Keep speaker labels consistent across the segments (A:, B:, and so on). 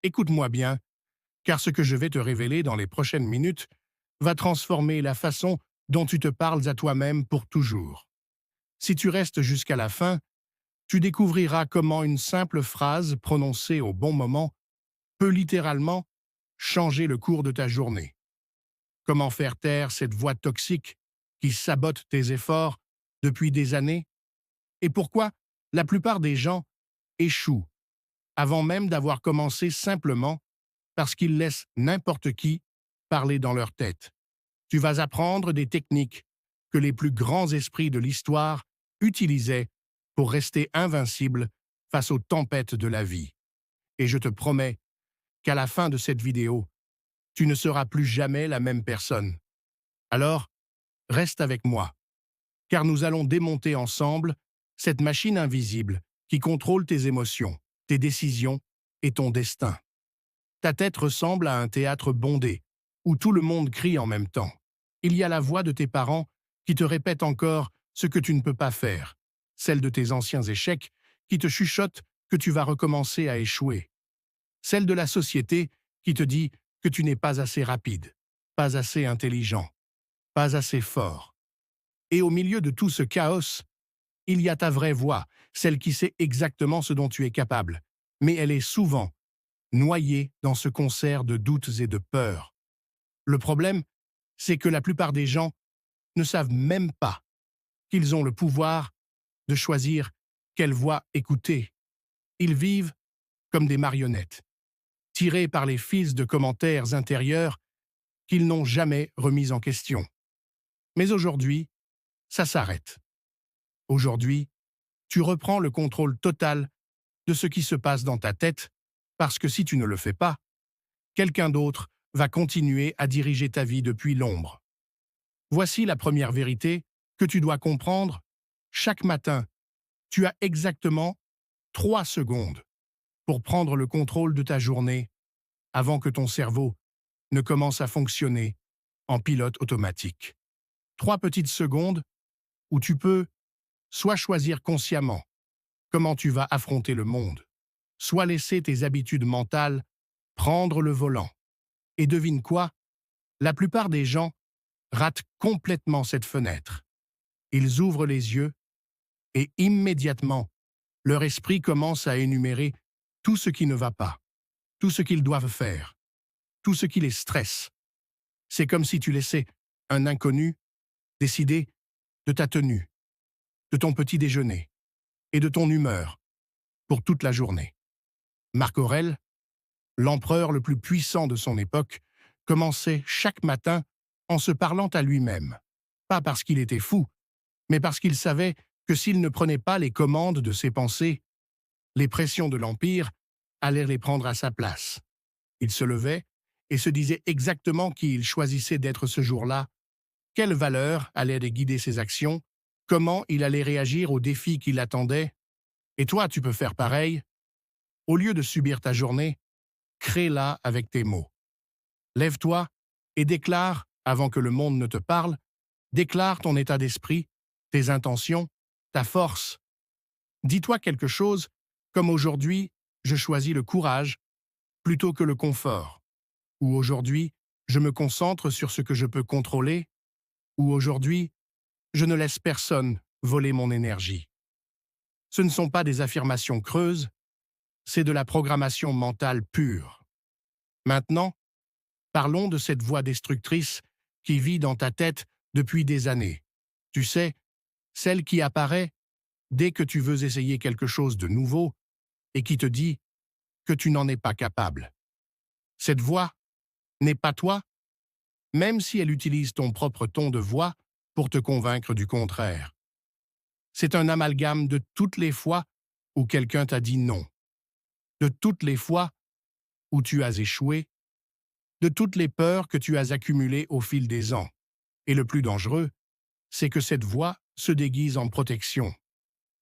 A: Écoute-moi bien, car ce que je vais te révéler dans les prochaines minutes va transformer la façon dont tu te parles à toi-même pour toujours. Si tu restes jusqu'à la fin, tu découvriras comment une simple phrase prononcée au bon moment peut littéralement changer le cours de ta journée. Comment faire taire cette voix toxique qui sabote tes efforts depuis des années et pourquoi la plupart des gens échouent avant même d'avoir commencé simplement parce qu'ils laissent n'importe qui parler dans leur tête. Tu vas apprendre des techniques que les plus grands esprits de l'histoire utilisaient pour rester invincibles face aux tempêtes de la vie. Et je te promets qu'à la fin de cette vidéo, tu ne seras plus jamais la même personne. Alors, reste avec moi, car nous allons démonter ensemble cette machine invisible qui contrôle tes émotions, tes décisions et ton destin. Ta tête ressemble à un théâtre bondé, où tout le monde crie en même temps. Il y a la voix de tes parents qui te répète encore ce que tu ne peux pas faire, celle de tes anciens échecs qui te chuchote que tu vas recommencer à échouer, celle de la société qui te dit que tu n'es pas assez rapide, pas assez intelligent, pas assez fort. Et au milieu de tout ce chaos, il y a ta vraie voix, celle qui sait exactement ce dont tu es capable, mais elle est souvent noyée dans ce concert de doutes et de peurs. Le problème, c'est que la plupart des gens ne savent même pas qu'ils ont le pouvoir de choisir quelle voix écouter. Ils vivent comme des marionnettes, tirés par les fils de commentaires intérieurs qu'ils n'ont jamais remis en question. Mais aujourd'hui, ça s'arrête. Aujourd'hui, tu reprends le contrôle total de ce qui se passe dans ta tête, parce que si tu ne le fais pas, quelqu'un d'autre va continuer à diriger ta vie depuis l'ombre. Voici la première vérité que tu dois comprendre. Chaque matin, tu as exactement 3 secondes pour prendre le contrôle de ta journée avant que ton cerveau ne commence à fonctionner en pilote automatique. 3 petites secondes où tu peux soit choisir consciemment comment tu vas affronter le monde, soit laisser tes habitudes mentales prendre le volant. Et devine quoi? La plupart des gens ratent complètement cette fenêtre. Ils ouvrent les yeux et immédiatement, leur esprit commence à énumérer tout ce qui ne va pas, tout ce qu'ils doivent faire, tout ce qui les stresse. C'est comme si tu laissais un inconnu décider de ta tenue, de ton petit déjeuner et de ton humeur pour toute la journée. Marc Aurèle, l'empereur le plus puissant de son époque, commençait chaque matin en se parlant à lui-même. Pas parce qu'il était fou, mais parce qu'il savait que s'il ne prenait pas les commandes de ses pensées, les pressions de l'Empire allaient les prendre à sa place. Il se levait et se disait exactement qui il choisissait d'être ce jour-là, quelles valeurs allaient guider ses actions, comment il allait réagir aux défis qui l'attendaient. Et toi, tu peux faire pareil. Au lieu de subir ta journée, crée-la avec tes mots. Lève-toi et déclare, avant que le monde ne te parle, déclare ton état d'esprit, tes intentions, ta force. Dis-toi quelque chose comme aujourd'hui, je choisis le courage plutôt que le confort. Ou aujourd'hui, je me concentre sur ce que je peux contrôler. Ou aujourd'hui, je ne laisse personne voler mon énergie. Ce ne sont pas des affirmations creuses, c'est de la programmation mentale pure. Maintenant, parlons de cette voix destructrice qui vit dans ta tête depuis des années. Tu sais, celle qui apparaît dès que tu veux essayer quelque chose de nouveau et qui te dit que tu n'en es pas capable. Cette voix n'est pas toi, même si elle utilise ton propre ton de voix pour te convaincre du contraire. C'est un amalgame de toutes les fois où quelqu'un t'a dit non, de toutes les fois où tu as échoué, de toutes les peurs que tu as accumulées au fil des ans. Et le plus dangereux, c'est que cette voix se déguise en protection.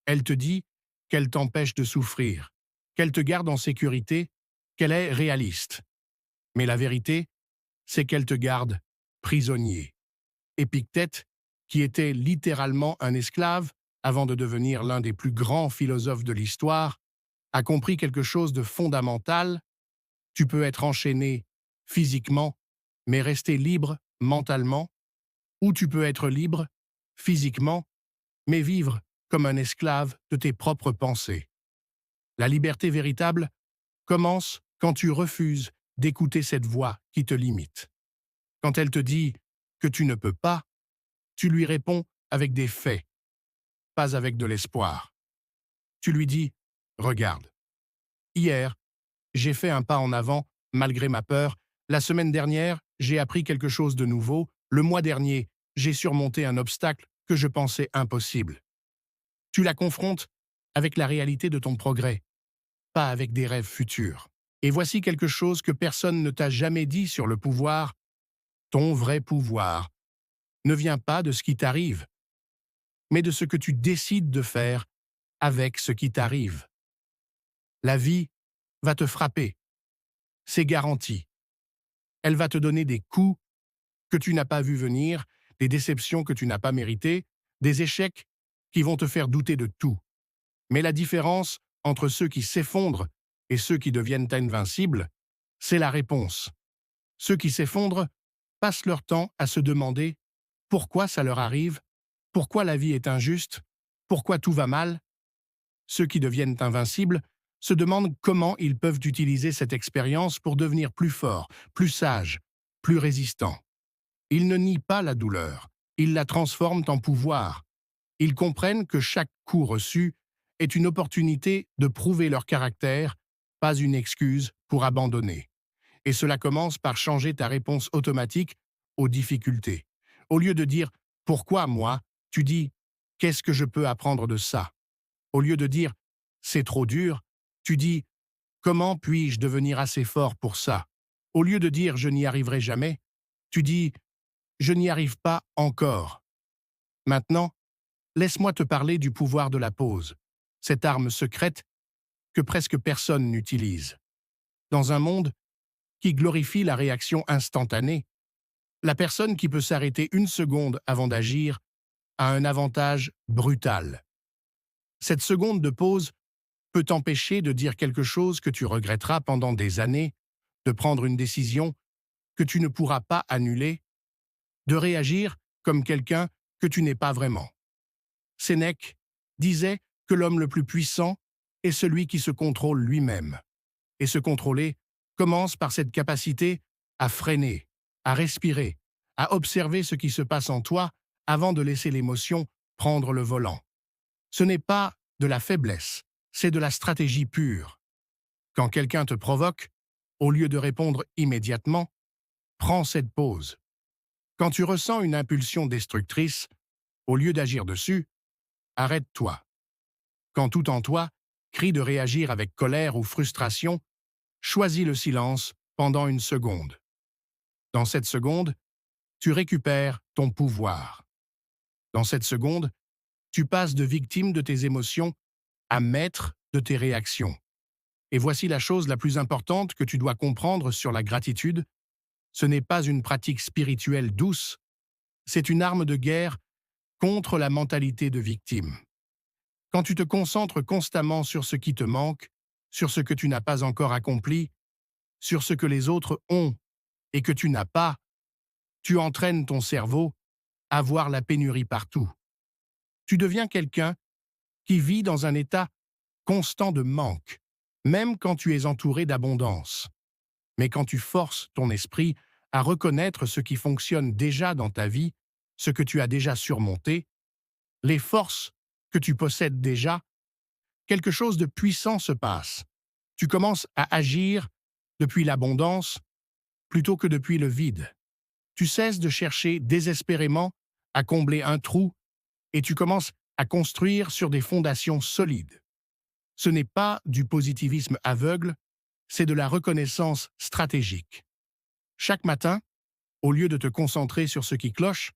A: Elle te dit qu'elle t'empêche de souffrir, qu'elle te garde en sécurité, qu'elle est réaliste. Mais la vérité, c'est qu'elle te garde prisonnier. Épictète, qui était littéralement un esclave avant de devenir l'un des plus grands philosophes de l'histoire, a compris quelque chose de fondamental. Tu peux être enchaîné physiquement, mais rester libre mentalement, ou tu peux être libre physiquement, mais vivre comme un esclave de tes propres pensées. La liberté véritable commence quand tu refuses d'écouter cette voix qui te limite. Quand elle te dit que tu ne peux pas, tu lui réponds avec des faits, pas avec de l'espoir. Tu lui dis, regarde, hier, j'ai fait un pas en avant malgré ma peur. La semaine dernière, j'ai appris quelque chose de nouveau. Le mois dernier, j'ai surmonté un obstacle que je pensais impossible. Tu la confrontes avec la réalité de ton progrès, pas avec des rêves futurs. Et voici quelque chose que personne ne t'a jamais dit sur le pouvoir. Ton vrai pouvoir ne vient pas de ce qui t'arrive, mais de ce que tu décides de faire avec ce qui t'arrive. La vie va te frapper, c'est garanti. Elle va te donner des coups que tu n'as pas vus venir, des déceptions que tu n'as pas méritées, des échecs qui vont te faire douter de tout. Mais la différence entre ceux qui s'effondrent et ceux qui deviennent invincibles, c'est la réponse. Ceux qui s'effondrent passent leur temps à se demander pourquoi ça leur arrive, pourquoi la vie est injuste, pourquoi tout va mal. Ceux qui deviennent invincibles se demandent comment ils peuvent utiliser cette expérience pour devenir plus forts, plus sages, plus résistants. Ils ne nient pas la douleur, ils la transforment en pouvoir. Ils comprennent que chaque coup reçu est une opportunité de prouver leur caractère, pas une excuse pour abandonner. Et cela commence par changer ta réponse automatique aux difficultés. Au lieu de dire « Pourquoi moi ?», tu dis « Qu'est-ce que je peux apprendre de ça ?» Au lieu de dire « C'est trop dur », tu dis « Comment puis-je devenir assez fort pour ça ?» Au lieu de dire « Je n'y arriverai jamais », tu dis « Je n'y arrive pas encore ». Maintenant, laisse-moi te parler du pouvoir de la pause, cette arme secrète que presque personne n'utilise. Dans un monde qui glorifie la réaction instantanée, la personne qui peut s'arrêter une seconde avant d'agir a un avantage brutal. Cette seconde de pause peut t'empêcher de dire quelque chose que tu regretteras pendant des années, de prendre une décision que tu ne pourras pas annuler, de réagir comme quelqu'un que tu n'es pas vraiment. Sénèque disait que l'homme le plus puissant est celui qui se contrôle lui-même. Et se contrôler commence par cette capacité à freiner, à respirer, à observer ce qui se passe en toi avant de laisser l'émotion prendre le volant. Ce n'est pas de la faiblesse, c'est de la stratégie pure. Quand quelqu'un te provoque, au lieu de répondre immédiatement, prends cette pause. Quand tu ressens une impulsion destructrice, au lieu d'agir dessus, arrête-toi. Quand tout en toi crie de réagir avec colère ou frustration, choisis le silence pendant une seconde. Dans cette seconde, tu récupères ton pouvoir. Dans cette seconde, tu passes de victime de tes émotions à maître de tes réactions. Et voici la chose la plus importante que tu dois comprendre sur la gratitude. Ce n'est pas une pratique spirituelle douce, c'est une arme de guerre contre la mentalité de victime. Quand tu te concentres constamment sur ce qui te manque, sur ce que tu n'as pas encore accompli, sur ce que les autres ont et que tu n'as pas, tu entraînes ton cerveau à voir la pénurie partout. Tu deviens quelqu'un qui vit dans un état constant de manque, même quand tu es entouré d'abondance. Mais quand tu forces ton esprit à reconnaître ce qui fonctionne déjà dans ta vie, ce que tu as déjà surmonté, les forces que tu possèdes déjà, quelque chose de puissant se passe. Tu commences à agir depuis l'abondance plutôt que depuis le vide. Tu cesses de chercher désespérément à combler un trou et tu commences à construire sur des fondations solides. Ce n'est pas du positivisme aveugle, c'est de la reconnaissance stratégique. Chaque matin, au lieu de te concentrer sur ce qui cloche,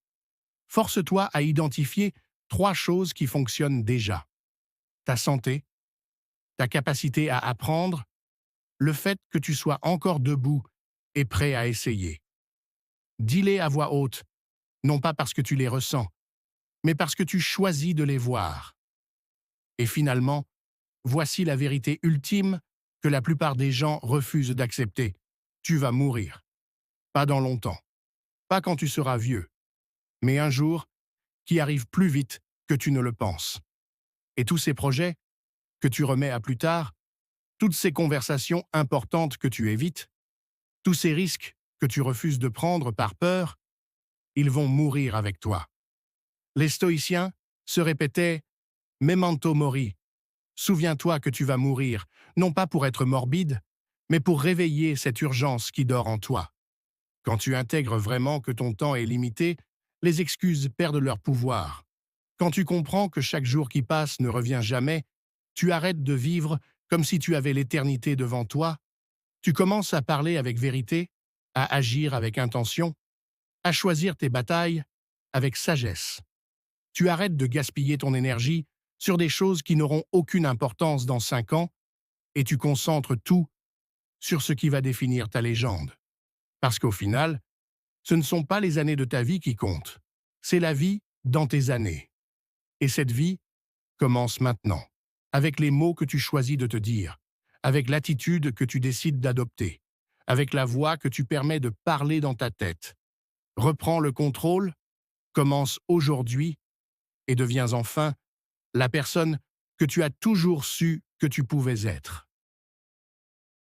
A: force-toi à identifier 3 choses qui fonctionnent déjà. Ta santé, ta capacité à apprendre, le fait que tu sois encore debout et prêt à essayer. Dis-les à voix haute, non pas parce que tu les ressens, mais parce que tu choisis de les voir. Et finalement, voici la vérité ultime que la plupart des gens refusent d'accepter. Tu vas mourir. Pas dans longtemps. Pas quand tu seras vieux. Mais un jour qui arrive plus vite que tu ne le penses. Et tous ces projets que tu remets à plus tard, toutes ces conversations importantes que tu évites, tous ces risques que tu refuses de prendre par peur, ils vont mourir avec toi. Les stoïciens se répétaient « memento mori ». Souviens-toi que tu vas mourir, non pas pour être morbide, mais pour réveiller cette urgence qui dort en toi. Quand tu intègres vraiment que ton temps est limité, les excuses perdent leur pouvoir. Quand tu comprends que chaque jour qui passe ne revient jamais, tu arrêtes de vivre comme si tu avais l'éternité devant toi, tu commences à parler avec vérité, à agir avec intention, à choisir tes batailles avec sagesse. Tu arrêtes de gaspiller ton énergie sur des choses qui n'auront aucune importance dans 5 ans et tu concentres tout sur ce qui va définir ta légende. Parce qu'au final, ce ne sont pas les années de ta vie qui comptent, c'est la vie dans tes années. Et cette vie commence maintenant, avec les mots que tu choisis de te dire, avec l'attitude que tu décides d'adopter, avec la voix que tu permets de parler dans ta tête. Reprends le contrôle, commence aujourd'hui et deviens enfin la personne que tu as toujours su que tu pouvais être.